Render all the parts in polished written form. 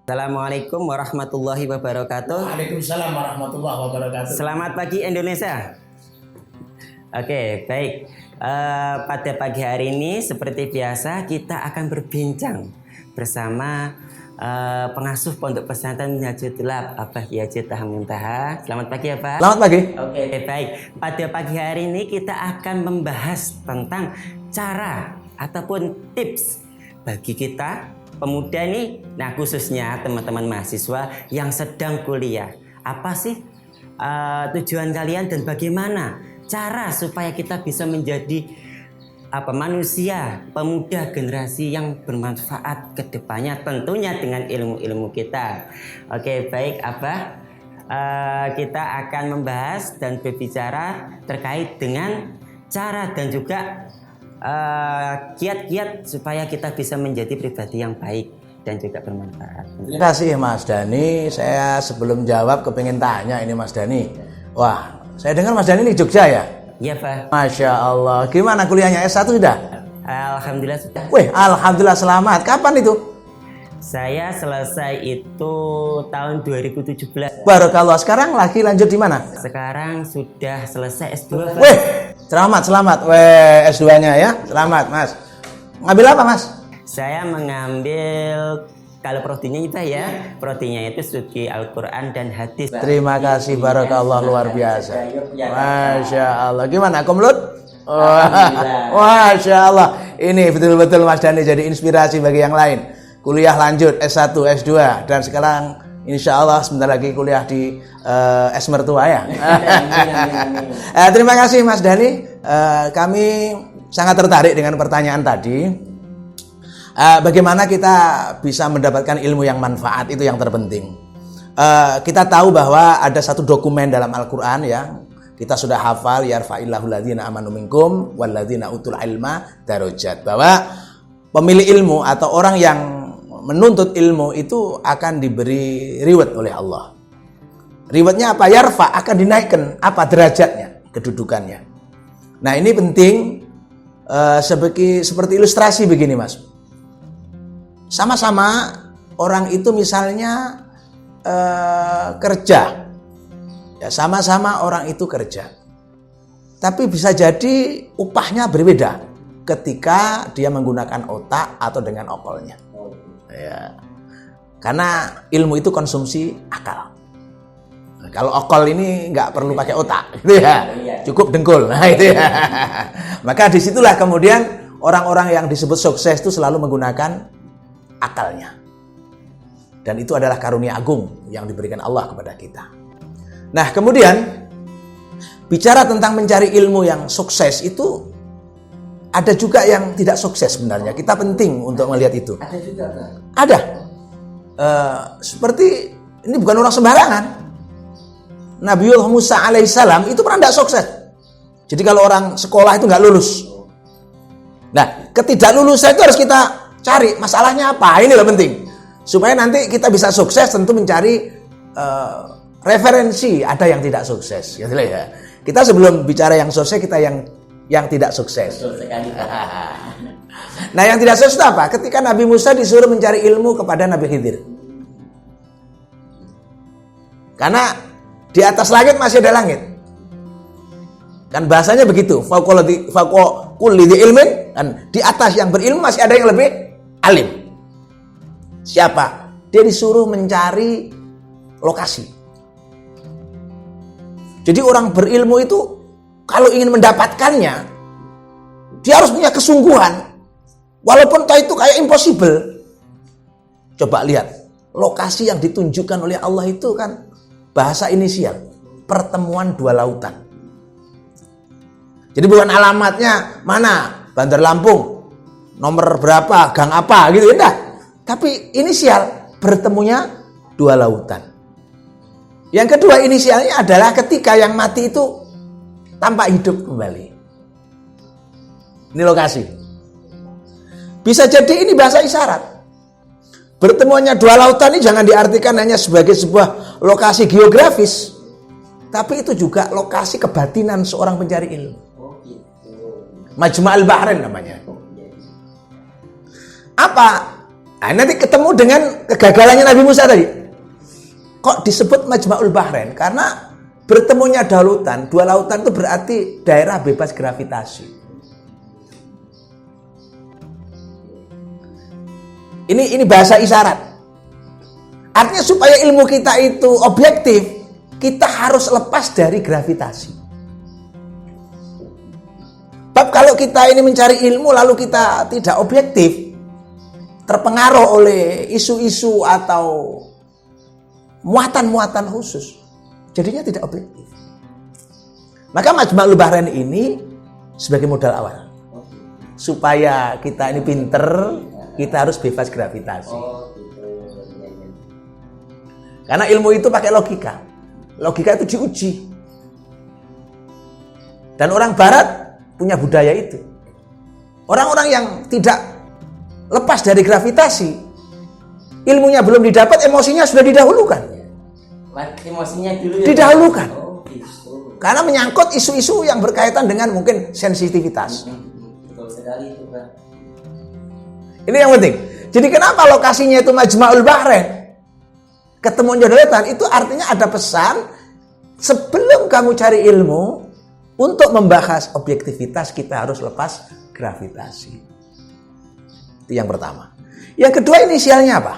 Assalamualaikum warahmatullahi wabarakatuh. Waalaikumsalam warahmatullahi wabarakatuh. Selamat pagi Indonesia. Oke, baik. Pada pagi hari ini seperti biasa kita akan berbincang bersama pengasuh Pondok Pesantren Minhajul Thulab, Abah Kiai Haji Taha Muntaha. Selamat pagi ya Pak. Selamat pagi. Oke, baik. Pada pagi hari ini kita akan membahas tentang cara ataupun tips bagi kita pemuda nih, nah khususnya teman-teman mahasiswa yang sedang kuliah. Apa sih tujuan kalian dan bagaimana cara supaya kita bisa menjadi manusia pemuda generasi yang bermanfaat ke depannya, tentunya dengan ilmu-ilmu kita. Oke, baik Abah. Kita akan membahas dan berbicara terkait dengan cara dan juga kiat-kiat supaya kita bisa menjadi pribadi yang baik dan juga bermanfaat. Terima kasih Mas Dhani. Saya sebelum jawab kepengen tanya ini Mas Dhani. Wah, saya dengar Mas Dhani ini Jogja ya? Iya Pak. Masya Allah. Gimana kuliahnya S1 sudah? Alhamdulillah sudah. Wih, alhamdulillah selamat. Kapan itu? Saya selesai itu tahun 2017. Barakallah. Sekarang lagi lanjut di mana? Sekarang sudah selesai S2 Pak. Wih, selamat. Wih, S2-nya ya. Selamat Mas. Ngambil apa Mas? Saya mengambil, kalau prodinya itu ya, prodinya itu studi Al-Quran dan hadis. Terima kasih, barakallah, luar biasa. Masya Allah. Gimana, Komlut? Masya Allah. Ini betul-betul Mas Dhani jadi inspirasi bagi yang lain. Kuliah lanjut S1, S2, dan sekarang insya Allah sebentar lagi kuliah di S Mertua ya. Terima kasih Mas Dhani. Kami sangat tertarik dengan pertanyaan tadi. Bagaimana kita bisa mendapatkan ilmu yang manfaat, itu yang terpenting. Kita tahu bahwa ada satu dokumen dalam Al-Quran ya, kita sudah hafal, yarfa'illahu ladzina amanu minkum walladzina utul ilma darajat, bahwa pemilik ilmu atau orang yang menuntut ilmu itu akan diberi reward oleh Allah. Rewardnya apa? Yarfa, akan dinaikkan apa derajatnya, kedudukannya. Nah ini penting, seperti ilustrasi begini Mas. Sama-sama orang itu misalnya kerja, ya sama-sama orang itu kerja, tapi bisa jadi upahnya berbeda ketika dia menggunakan otak atau dengan okolnya. Ya. Karena ilmu itu konsumsi akal. Nah, kalau okol ini nggak perlu pakai otak, gitu ya. Cukup dengkul. Nah, itu ya. Maka disitulah kemudian orang-orang yang disebut sukses itu selalu menggunakan akalnya. Dan itu adalah karunia agung yang diberikan Allah kepada kita. Nah, kemudian bicara tentang mencari ilmu yang sukses itu ada juga yang tidak sukses sebenarnya. Kita penting untuk melihat itu. Ada juga Pak? Ada. Seperti ini bukan orang sembarangan. Nabiullah Musa alaihissalam itu pernah tidak sukses. Jadi kalau orang sekolah itu nggak lulus. Nah, ketidaklulusan itu harus kita cari masalahnya apa. Ini loh penting. Supaya nanti kita bisa sukses, tentu mencari referensi. Ada yang tidak sukses. Gitu ya. Kita sebelum bicara yang sukses, kita yang tidak sukses. Nah yang tidak sukses itu apa? Ketika Nabi Musa disuruh mencari ilmu kepada Nabi Khidir. Karena di atas langit masih ada langit. Kan bahasanya begitu. Fauqa kulli dzi ilmin. Kan di atas yang berilmu masih ada yang lebih alim. Siapa? Dia disuruh mencari lokasi. Jadi orang berilmu itu kalau ingin mendapatkannya, dia harus punya kesungguhan. Walaupun itu kayak impossible. Coba lihat, lokasi yang ditunjukkan oleh Allah itu kan bahasa inisial, pertemuan dua lautan. Jadi bukan alamatnya mana, Bandar Lampung, nomor berapa, gang apa gitu, enggak. Tapi inisial, bertemunya dua lautan. Yang kedua inisialnya adalah ketika yang mati itu tampak hidup kembali. Ini lokasi. Bisa jadi ini bahasa isyarat. Bertemuannya dua lautan ini jangan diartikan hanya sebagai sebuah lokasi geografis, tapi itu juga lokasi kebatinan seorang pencari ilmu. Majma' al-Bahrain namanya. Apa? Nah, nanti ketemu dengan kegagalannya Nabi Musa tadi. Kok disebut Majma'ul Bahrain? Karena bertemunya dua lautan itu berarti daerah bebas gravitasi. Ini bahasa isyarat. Artinya supaya ilmu kita itu objektif, kita harus lepas dari gravitasi. Bab kalau kita ini mencari ilmu lalu kita tidak objektif, terpengaruh oleh isu-isu atau muatan-muatan khusus, jadinya tidak objektif. Maka Majma'ul Bahrain ini sebagai modal awal. Supaya kita ini pinter, kita harus bebas gravitasi. Karena ilmu itu pakai logika. Logika itu diuji. Dan orang barat punya budaya itu. Orang-orang yang tidak lepas dari gravitasi, ilmunya belum didapat, emosinya sudah didahulukan. Emosinya dulu didahulukan. Karena menyangkut isu-isu yang berkaitan dengan mungkin sensitivitas. Betul sekali itu, Pak. Ini yang penting. Jadi kenapa lokasinya itu Majma'ul Bahrain? Ketemu jodoh-jodohan itu artinya ada pesan sebelum kamu cari ilmu, untuk membahas objektivitas kita harus lepas gravitasi. Itu yang pertama. Yang kedua inisialnya apa?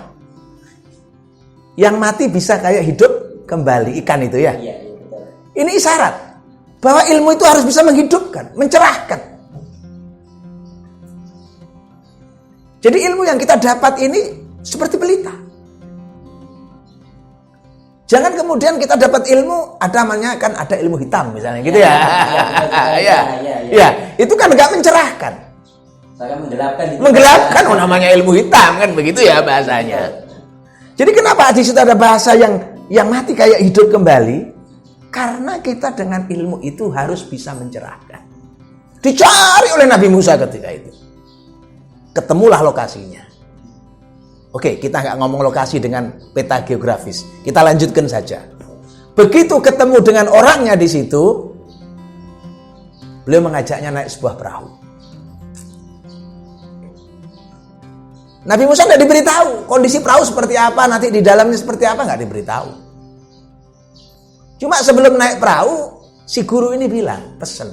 Yang mati bisa kayak hidup kembali, ikan itu ya. Iya, betul. Ini isyarat bahwa ilmu itu harus bisa menghidupkan, mencerahkan. Jadi ilmu yang kita dapat ini seperti pelita. Jangan kemudian kita dapat ilmu, ada namanya kan ada ilmu hitam misalnya gitu ya. Ya, itu kan enggak mencerahkan. Saya menggelapkan. Menggelapkan, namanya ilmu hitam kan begitu ya bahasanya. Jadi kenapa di situ ada bahasa yang mati kayak hidup kembali? Karena kita dengan ilmu itu harus bisa mencerahkan. Dicari oleh Nabi Musa ketika itu. Ketemulah lokasinya. Oke, kita nggak ngomong lokasi dengan peta geografis. Kita lanjutkan saja. Begitu ketemu dengan orangnya di situ, beliau mengajaknya naik sebuah perahu. Nabi Musa tidak diberitahu kondisi perahu seperti apa, nanti di dalamnya seperti apa, nggak diberitahu. Cuma sebelum naik perahu, si guru ini bilang, pesen,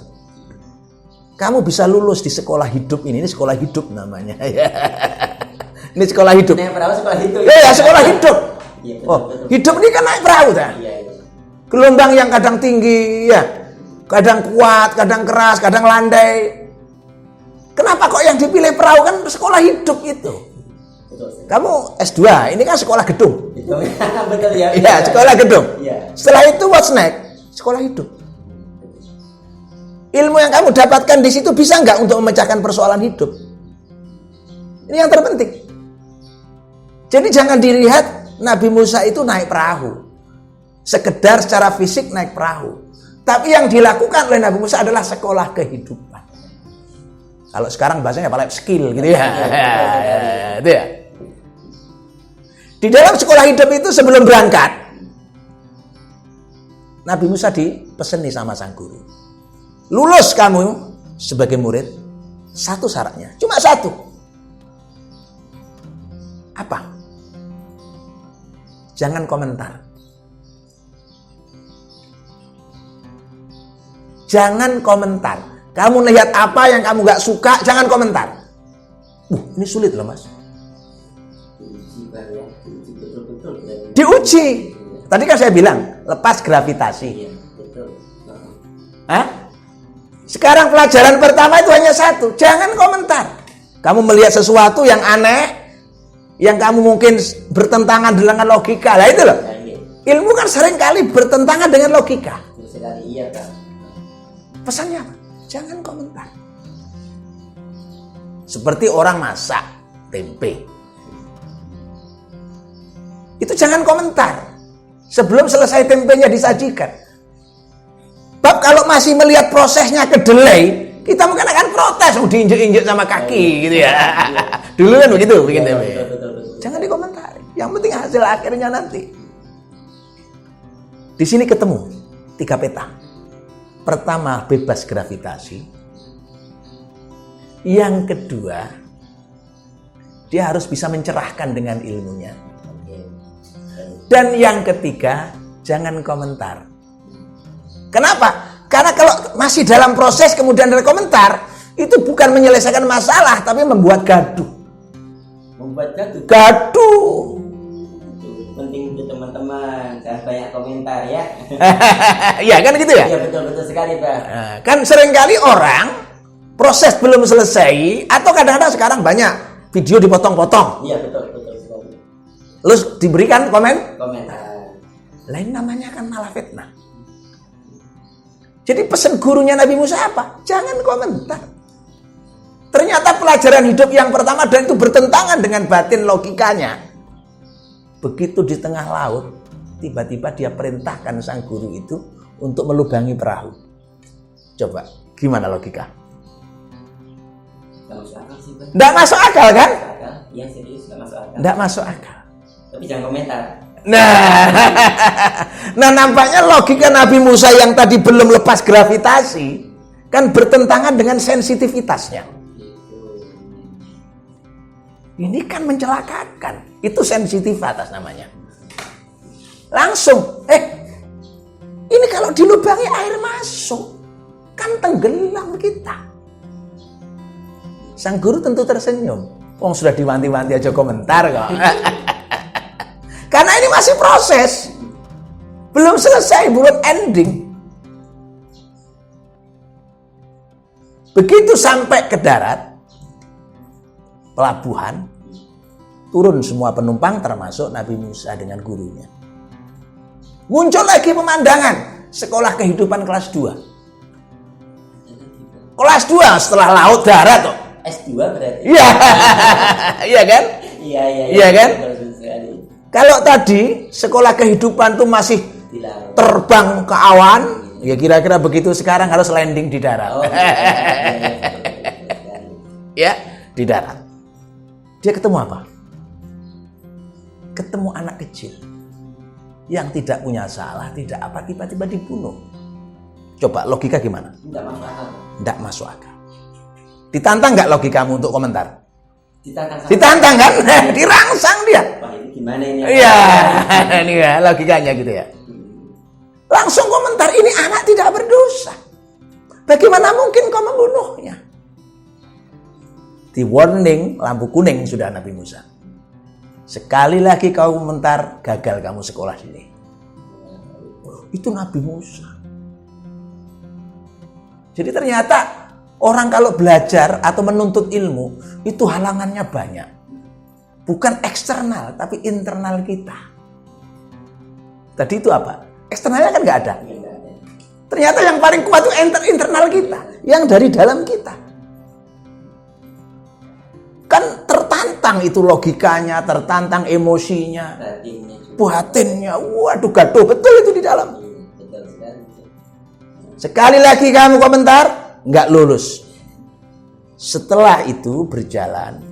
kamu bisa lulus di sekolah hidup ini sekolah hidup namanya. Ini sekolah hidup. Naik perahu sekolah hidup. Ya, sekolah hidup. Iya, betul, Oh, betul. hidup ini kan naik perahu kan? Iya. Gelombang yang kadang tinggi, ya, kadang kuat, kadang keras, kadang landai. Kenapa kok yang dipilih perahu kan sekolah hidup itu? Betul. Kamu S2, ini kan sekolah gedung. Betul ya. Iya, sekolah gedung. Iya. Setelah itu what's next? Sekolah hidup. Ilmu yang kamu dapatkan di situ bisa nggak untuk memecahkan persoalan hidup? Ini yang terpenting. Jadi jangan dilihat Nabi Musa itu naik perahu, sekedar secara fisik naik perahu. Tapi yang dilakukan oleh Nabi Musa adalah sekolah kehidupan. Kalau sekarang bahasanya apa? Life skill gitu ya. Itu ya. Di dalam sekolah hidup itu sebelum berangkat, Nabi Musa dipeseni sama sang guru. Lulus kamu sebagai murid, satu syaratnya, cuma satu. Apa? Jangan komentar. Jangan komentar. Kamu lihat apa yang kamu gak suka, jangan komentar. Ini sulit loh mas. Diuji. Tadi kan saya bilang, lepas gravitasi. Hah? Sekarang pelajaran pertama itu hanya satu. Jangan komentar. Kamu melihat sesuatu yang aneh, yang kamu mungkin bertentangan dengan logika. Lah itu loh. Ilmu kan seringkali bertentangan dengan logika. Iya, Kak. Pesannya apa? Jangan komentar. Seperti orang masak tempe. Itu jangan komentar. Sebelum selesai tempenya disajikan. Bab kalau masih melihat prosesnya kedelai, kita mungkin akan protes, diinjek-injek sama kaki gitu ya. Dulu kan begitu bikin tempe. Jangan dikomentari. Yang penting hasil akhirnya nanti. Di sini ketemu 3 peta. Pertama, bebas gravitasi. Yang kedua, Dia harus bisa mencerahkan dengan ilmunya. Dan yang ketiga, jangan komentar. Kenapa? Karena kalau masih dalam proses kemudian ada komentar, itu bukan menyelesaikan masalah, tapi membuat gaduh. Membuat gaduh. Gaduh. Penting untuk teman-teman, jangan banyak komentar ya. Iya kan gitu ya? Iya betul sekali Pak. Nah, kan seringkali orang proses belum selesai atau kadang-kadang sekarang banyak video dipotong-potong. Iya betul sekali. Terus diberikan Komentar. Lain namanya kan malah fitnah. Jadi pesan gurunya Nabi Musa apa? Jangan komentar. Ternyata pelajaran hidup yang pertama dan itu bertentangan dengan batin logikanya. Begitu di tengah laut, tiba-tiba dia perintahkan sang guru itu untuk melubangi perahu. Coba, gimana logika? Nggak masuk akal sih Pak. Nggak masuk akal kan? Iya serius nggak masuk akal. Nggak masuk akal. Tapi jangan komentar. Nah nampaknya logika Nabi Musa yang tadi belum lepas gravitasi kan bertentangan dengan sensitivitasnya. Ini kan mencelakakan. Itu sensitivitas namanya. Langsung, ini kalau dilubangi air masuk, kan tenggelam kita. Sang guru tentu tersenyum. Wong sudah diwanti-wanti aja komentar kok. Karena ini masih proses. Belum selesai, belum ending. Begitu sampai ke darat, pelabuhan, turun semua penumpang termasuk Nabi Musa dengan gurunya. Muncul lagi pemandangan sekolah kehidupan kelas 2. Kelas 2 setelah laut darat kok. S2 berarti. Iya. Iya kan? Iya. Iya kan? Betul sekali. Kalau tadi sekolah kehidupan tuh masih terbang ke awan, ya kira-kira begitu. Sekarang harus landing di darat. Ya, di darat. Dia ketemu apa? Ketemu anak kecil yang tidak punya salah, tidak apa, tiba-tiba dibunuh. Coba logika gimana? Tidak masuk akal. Ditantang nggak logikamu untuk komentar? Ditantang kan? Dirangsang dia. Wah, ini gimana ini? Iya, ini ya logikanya gitu ya. Langsung komentar, ini anak tidak berdosa. Bagaimana mungkin kau membunuhnya? Di warning, lampu kuning sudah Nabi Musa. Sekali lagi kau komentar, gagal kamu sekolah sini. Itu Nabi Musa. Jadi ternyata orang kalau belajar atau menuntut ilmu, itu halangannya banyak. Bukan eksternal, tapi internal kita. Tadi itu apa? Eksternalnya kan nggak ada. Ternyata yang paling kuat itu internal kita. Yang dari dalam kita. Kan tertantang itu logikanya, tertantang emosinya. Batinnya. Waduh, gaduh betul itu di dalam. Sekali lagi kamu komentar, nggak lulus. Setelah itu berjalan,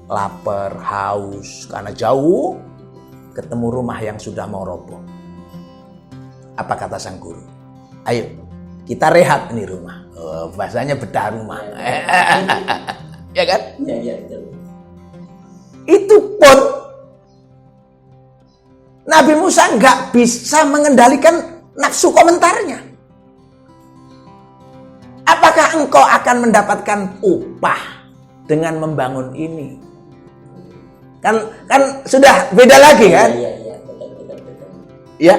lapar, haus, karena jauh, ketemu rumah yang sudah mau roboh. Apa kata sang guru? Ayo, kita rehat ini rumah. Oh, bahasanya bedah rumah. Ya kan? Iya, betul. Itu pun Nabi Musa nggak bisa mengendalikan nafsu komentarnya. Apakah engkau akan mendapatkan upah dengan membangun ini? Kan sudah beda lagi kan? Iya, betul. Ya.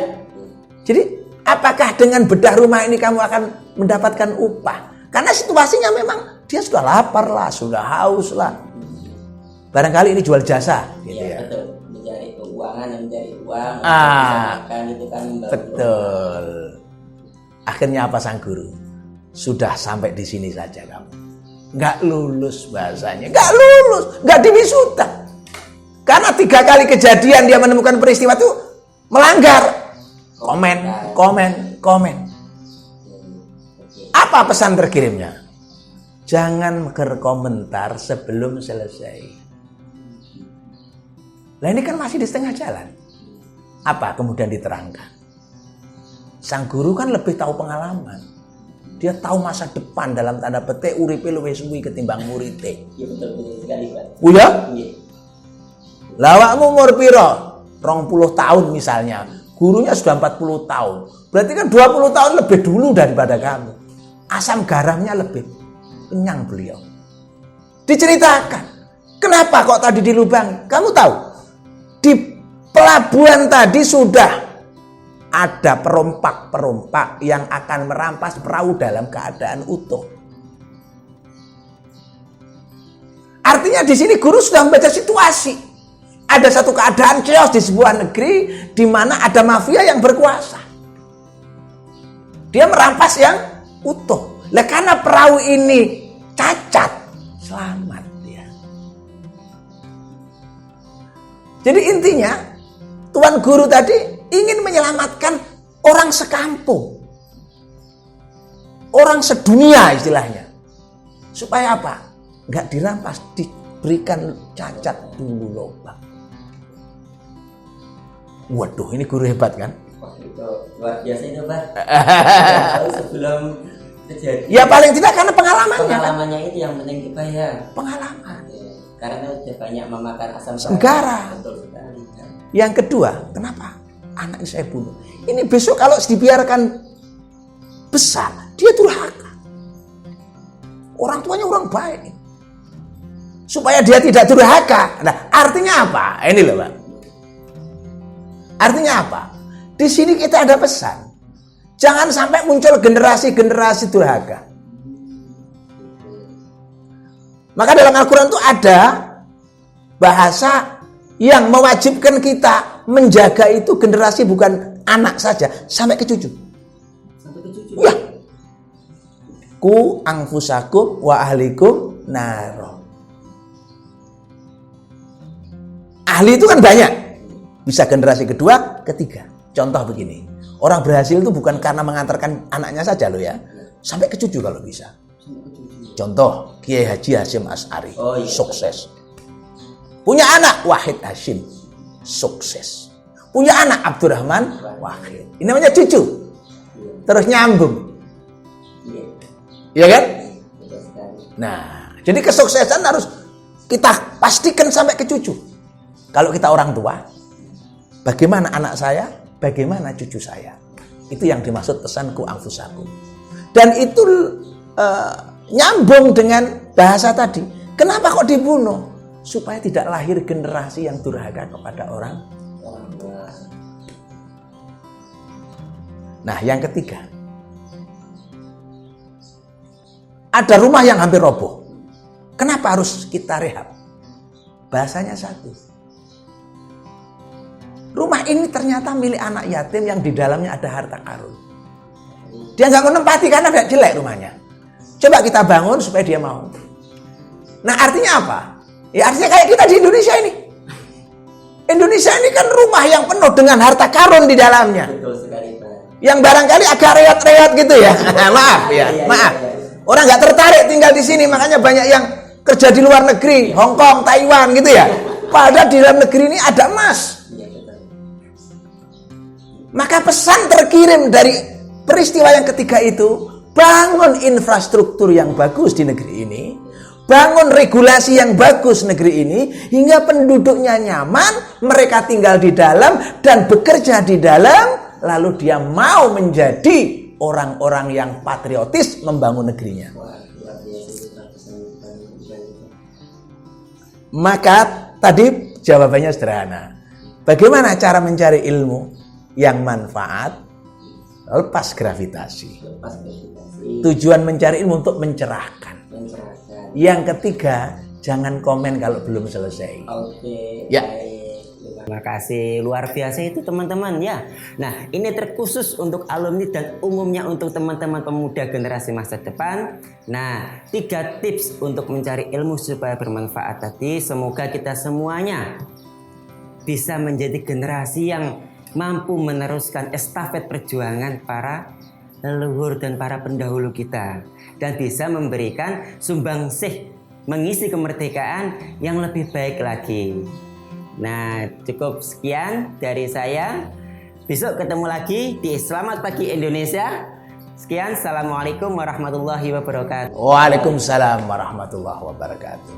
Jadi apakah dengan bedah rumah ini kamu akan mendapatkan upah? Karena situasinya memang dia sudah lapar lah, sudah haus lah. Barangkali ini jual jasa, gitu ya. Betul. Mencari keuangan, mencari uang. Ah, itu kan betul. Akhirnya apa sang guru? Sudah sampai di sini saja kamu. Nggak lulus bahasanya. Nggak lulus. Nggak diwisuda. Karena 3 kali kejadian dia menemukan peristiwa itu melanggar. Komen. Apa pesan terkirimnya? Jangan berkomentar sebelum selesai. Lah ini kan masih di setengah jalan. Apa kemudian diterangkan? Sang guru kan lebih tahu pengalaman. Dia tahu masa depan dalam tanda petik uripe luwih suwi ketimbang murite. Iya betul sekali Pak. Oh ya? Iya. Lawakmu umur piro? 20 tahun misalnya. Gurunya sudah 40 tahun. Berarti kan 20 tahun lebih dulu daripada kamu. Asam garamnya lebih kenyang beliau. Diceritakan. Kenapa kok tadi dilubangi? Kamu tahu? Di pelabuhan tadi sudah ada perompak-perompak yang akan merampas perahu dalam keadaan utuh. Artinya di sini guru sudah membaca situasi. Ada satu keadaan chaos di sebuah negeri di mana ada mafia yang berkuasa. Dia merampas yang utuh. Lah karena perahu ini cacat, selamat dia. Jadi intinya Tuan Guru tadi ingin menyelamatkan orang sekampung. Orang sedunia istilahnya. Supaya apa? Enggak dirampas, diberikan cacat dulu lobang. Waduh, ini guru hebat kan? Wah, itu luar biasa itu, Pak. Tahu sebelum kejadian. Ya paling tidak karena pengalamannya. Pengalamannya itu yang penting itu, Pak, ya. Pengalaman. Ya, karena udah banyak memakan asam garam. Betul sekali. Kan? Yang kedua, kenapa anak ini saya bunuh? Ini besok kalau dibiarkan besar, dia durhaka. Orang tuanya orang baik. Supaya dia tidak durhaka. Nah, artinya apa? Ini loh, Pak. Artinya apa? Di sini kita ada pesan. Jangan sampai muncul generasi-generasi durhaka. Maka dalam Al-Quran itu ada bahasa yang mewajibkan kita menjaga itu generasi bukan anak saja, sampai ke cucu. Sampai ke cucu. Ya. Ku anfusakum wa ahlikum naro. Ahli itu kan banyak. Bisa generasi kedua, ketiga. Contoh begini. Orang berhasil itu bukan karena mengantarkan anaknya saja loh ya. Sampai ke cucu kalau bisa. Contoh, Kiai Haji Hasyim Asy'ari. Oh, iya. Sukses. Punya anak, Wahid Hasyim. Sukses. Punya anak, Abdurrahman Wahid. Ini namanya cucu. Terus nyambung. Iya kan? Nah, jadi kesuksesan harus kita pastikan sampai ke cucu. Kalau kita orang tua, bagaimana anak saya, bagaimana cucu saya. Itu yang dimaksud pesanku anfusakum. Dan itu nyambung dengan bahasa tadi. Kenapa kok dibunuh? Supaya tidak lahir generasi yang durhaka kepada orang tua. Nah, yang ketiga. Ada rumah yang hampir roboh. Kenapa harus kita rehab? Bahasanya satu. Rumah ini ternyata milik anak yatim yang di dalamnya ada harta karun. Dia nggak menempati karena nggak jelek rumahnya. Coba kita bangun supaya dia mau. Nah artinya apa? Ya artinya kayak kita di Indonesia ini. Indonesia ini kan rumah yang penuh dengan harta karun di dalamnya. Betul sekali, Pak. Yang barangkali agak reot-reot gitu ya. Maaf ya, maaf. Orang nggak tertarik tinggal di sini, makanya banyak yang kerja di luar negeri, Hong Kong, Taiwan gitu ya. Padahal di dalam negeri ini ada emas. Maka pesan terkirim dari peristiwa yang ketiga itu, bangun infrastruktur yang bagus di negeri ini, bangun regulasi yang bagus negeri ini, hingga penduduknya nyaman, mereka tinggal di dalam dan bekerja di dalam, lalu dia mau menjadi orang-orang yang patriotis membangun negerinya. Maka tadi jawabannya sederhana. Bagaimana cara mencari ilmu yang manfaat? Lepas gravitasi. Tujuan mencari ilmu untuk mencerahkan. Yang ketiga, jangan komen kalau belum selesai. Oke. Ya. Terima kasih, luar biasa itu teman-teman ya. Nah, ini terkhusus untuk alumni dan umumnya untuk teman-teman pemuda generasi masa depan. Nah, 3 tips untuk mencari ilmu supaya bermanfaat tadi. Semoga kita semuanya bisa menjadi generasi yang mampu meneruskan estafet perjuangan para leluhur dan para pendahulu kita. Dan bisa memberikan sumbangsih mengisi kemerdekaan yang lebih baik lagi. Nah, cukup sekian dari saya. Besok ketemu lagi di Selamat Pagi Indonesia. Sekian, assalamualaikum warahmatullahi wabarakatuh. Waalaikumsalam warahmatullahi wabarakatuh.